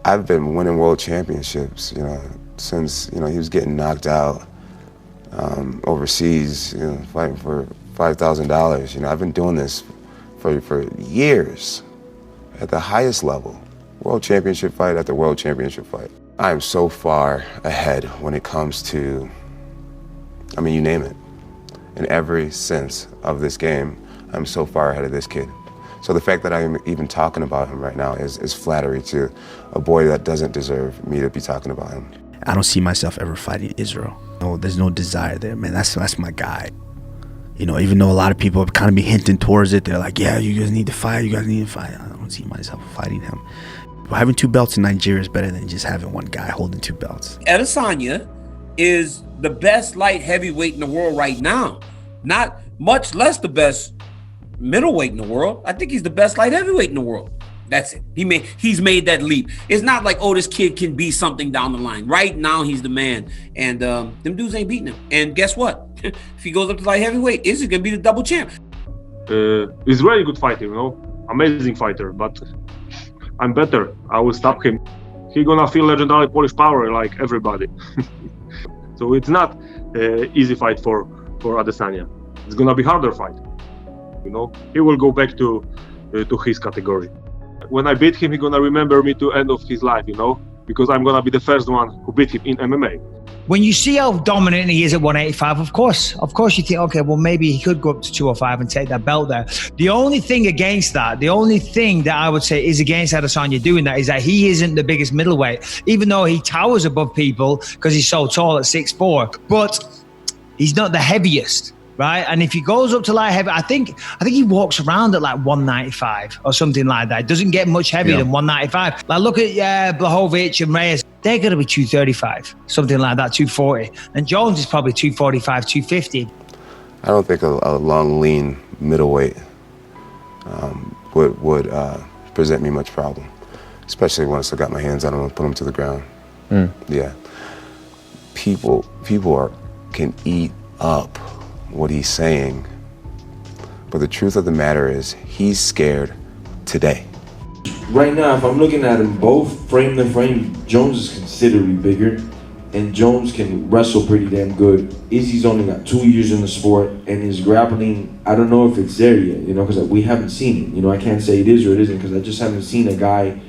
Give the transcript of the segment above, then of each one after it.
I've been winning world championships, since, he was getting knocked out overseas, fighting for $5,000. I've been doing this for years at the highest level. World championship fight after world championship fight. I am so far ahead when it comes to, you name it. In every sense of this game, I'm so far ahead of this kid. So the fact that I'm even talking about him right now is flattery to a boy that doesn't deserve me to be talking about him. I don't see myself ever fighting Israel. No, there's no desire there, man. That's my guy. Even though a lot of people kind of be hinting towards it, they're like, yeah, you guys need to fight, I don't see myself fighting him. Having 2 belts in Nigeria is better than just having one guy holding 2 belts. Adesanya is the best light heavyweight in the world right now. Not much less the best middleweight in the world. I think he's the best light heavyweight in the world. That's it. He's made that leap. It's not like, this kid can be something down the line. Right now, he's the man. And them dudes ain't beating him. And guess what? If he goes up to light heavyweight, Izzy's going to be the double champ. He's really good fighter, amazing fighter. But I'm better. I will stop him. He's going to feel legendary Polish power like everybody. So it's not easy fight for Adesanya. It's going to be harder fight. He will go back to his category. When I beat him, he's gonna remember me to end of his life, because I'm gonna be the first one who beat him in MMA. When you see how dominant he is at 185, of course you think, okay, well, maybe he could go up to 205 and take that belt there. The only thing that I would say is against Adesanya doing that is that he isn't the biggest middleweight, even though he towers above people because he's so tall at 6'4", but he's not the heaviest. Right, and if he goes up to light heavy, I think he walks around at like 195 or something like that. Doesn't get much heavier than 195. Like look at Blachowicz and Reyes. They're going to be 235, something like that, 240. And Jones is probably 245, 250. I don't think a long, lean middleweight would present me much problem, especially once I got my hands on him and put him to the ground. Yeah, people can eat up what he's saying, but the truth of the matter is he's scared today. Right now, if I'm looking at them both frame to frame, Jones is considerably bigger, and Jones can wrestle pretty damn good. Izzy's only got 2 years in the sport, and his grappling, I don't know if it's there yet, because we haven't seen it. I can't say it is or it isn't, because I just haven't seen a guy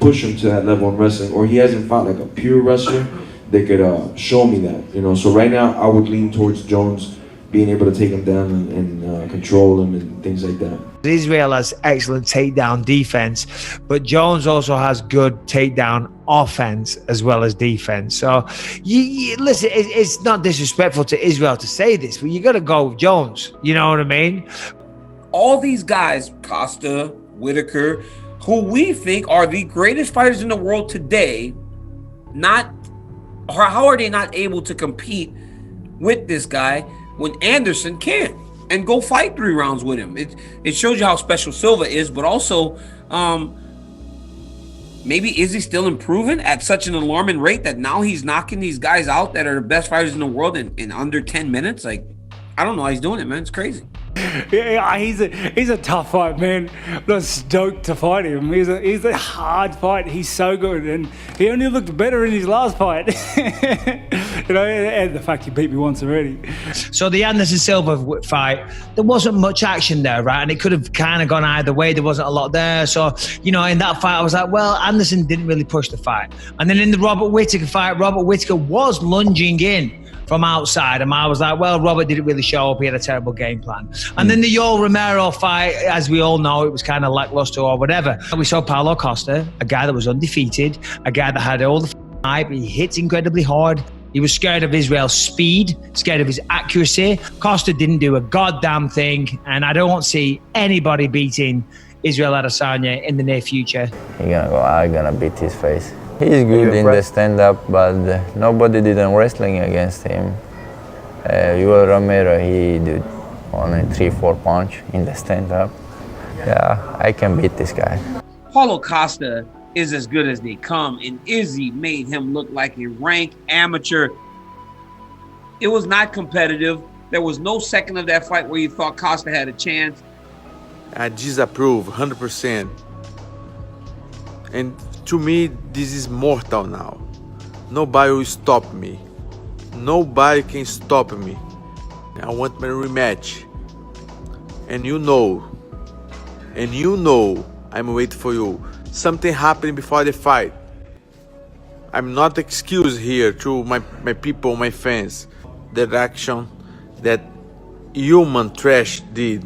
push him to that level in wrestling, or he hasn't fought like a pure wrestler that could show me that. So right now, I would lean towards Jones being able to take him down and control him and things like that. Israel has excellent takedown defense, but Jones also has good takedown offense as well as defense. So, listen, it's not disrespectful to Israel to say this, but you got to go with Jones. You know what I mean? All these guys, Costa, Whittaker, who we think are the greatest fighters in the world today, how are they not able to compete with this guy when Anderson can and go fight 3 rounds with him? It shows you how special Silva is, but also maybe is he still improving at such an alarming rate that now he's knocking these guys out that are the best fighters in the world in under 10 minutes? Like, I don't know how he's doing it, man. It's crazy. Yeah, he's a tough fight, man. I'm stoked to fight him. He's a hard fight. He's so good, and he only looked better in his last fight. And the fact he beat me once already. So the Anderson Silva fight, there wasn't much action there, right? And it could have kind of gone either way. There wasn't a lot there. So, in that fight, I was like, well, Anderson didn't really push the fight. And then in the Robert Whittaker fight, Robert Whittaker was lunging in from outside, and I was like, well, Robert didn't really show up. He had a terrible game plan. And then the Yoel Romero fight, as we all know, it was kind of lackluster or whatever. We saw Paulo Costa, a guy that was undefeated, a guy that had all the hype. He hits incredibly hard. He was scared of Israel's speed, scared of his accuracy. Costa didn't do a goddamn thing, and I don't see anybody beating Israel Adesanya in the near future. I'm gonna beat his face. He's good in the stand-up, but nobody did wrestling against him. Yoel Romero, he did only 3-4 punch in the stand-up. Yeah, I can beat this guy. Paulo Costa is as good as they come, and Izzy made him look like a rank amateur. It was not competitive. There was no second of that fight where you thought Costa had a chance. I disapprove 100%. And To me, this is mortal now. Nobody will stop me. Nobody can stop me. I want my rematch. And you know, I'm waiting for you. Something happened before the fight. I'm not excuse here to my people, my fans. The action that human trash did.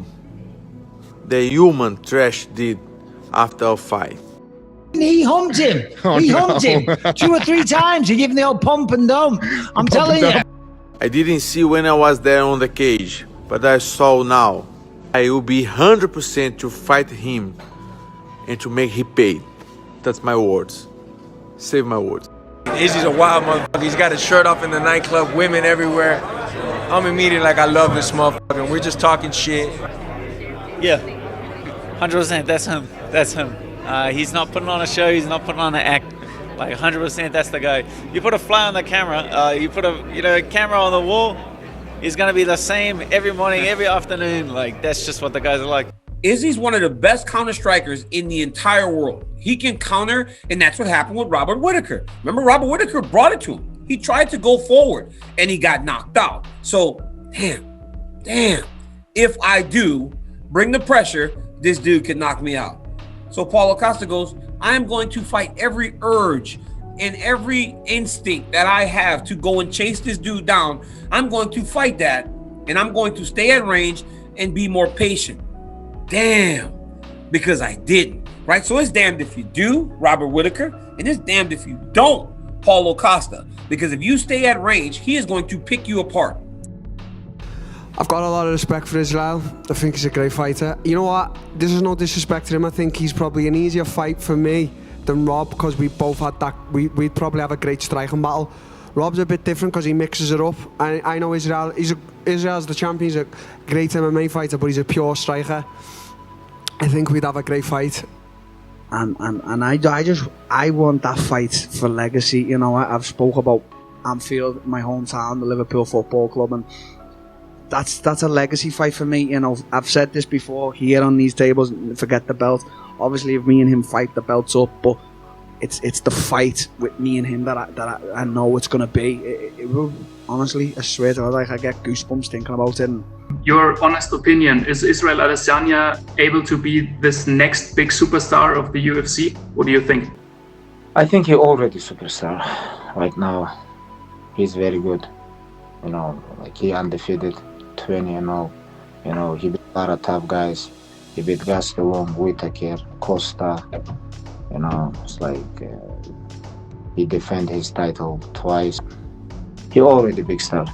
The human trash did after a fight. He humped him. Humped him 2 or 3 times. He gave him the old pump and dump. I'm telling you. I didn't see when I was there on the cage, but I saw now. I will be 100% to fight him and to make him pay. That's my words. Save my words. Izzy's a wild motherfucker. He's got his shirt off in the nightclub, women everywhere. I'm immediately like, I love this motherfucker. And we're just talking shit. Yeah, 100%. That's him. That's him. He's not putting on a show. He's not putting on an act. Like 100%, that's the guy. You put a fly on the camera. You put a camera on the wall. He's gonna be the same every morning, every afternoon. Like that's just what the guys are like. Izzy's one of the best counter strikers in the entire world. He can counter, and that's what happened with Robert Whittaker. Remember, Robert Whittaker brought it to him. He tried to go forward, and he got knocked out. So, damn. If I do bring the pressure, this dude can knock me out. So Paulo Costa goes, I am going to fight every urge and every instinct that I have to go and chase this dude down. I'm going to fight that, and I'm going to stay at range and be more patient. Damn, because I didn't, right? So it's damned if you do, Robert Whittaker, and it's damned if you don't, Paulo Costa, because if you stay at range, he is going to pick you apart. I've got a lot of respect for Israel. I think he's a great fighter. You know what? This is no disrespect to him. I think he's probably an easier fight for me than Rob, because we both had that. We'd probably have a great striking battle. Rob's a bit different because he mixes it up. I know Israel. Israel's the champion. He's a great MMA fighter, but he's a pure striker. I think we'd have a great fight. And I want that fight for legacy. You know, I've spoke about Anfield, my hometown, the Liverpool Football Club, and that's a legacy fight for me. You know, I've said this before here on these tables. Forget the belt. Obviously, if me and him fight, the belt's up. But it's the fight with me and him that I know it's gonna be. It will, honestly, I swear to God, like I get goosebumps thinking about it. Your honest opinion, is Israel Adesanya able to be this next big superstar of the UFC? What do you think? I think he already superstar. Right now, he's very good. You know, like he undefeated, 20-0. You know, he beat a lot of tough guys. He beat Gastelum, Whittaker, Costa. You know, it's like he defended his title twice. He already big star.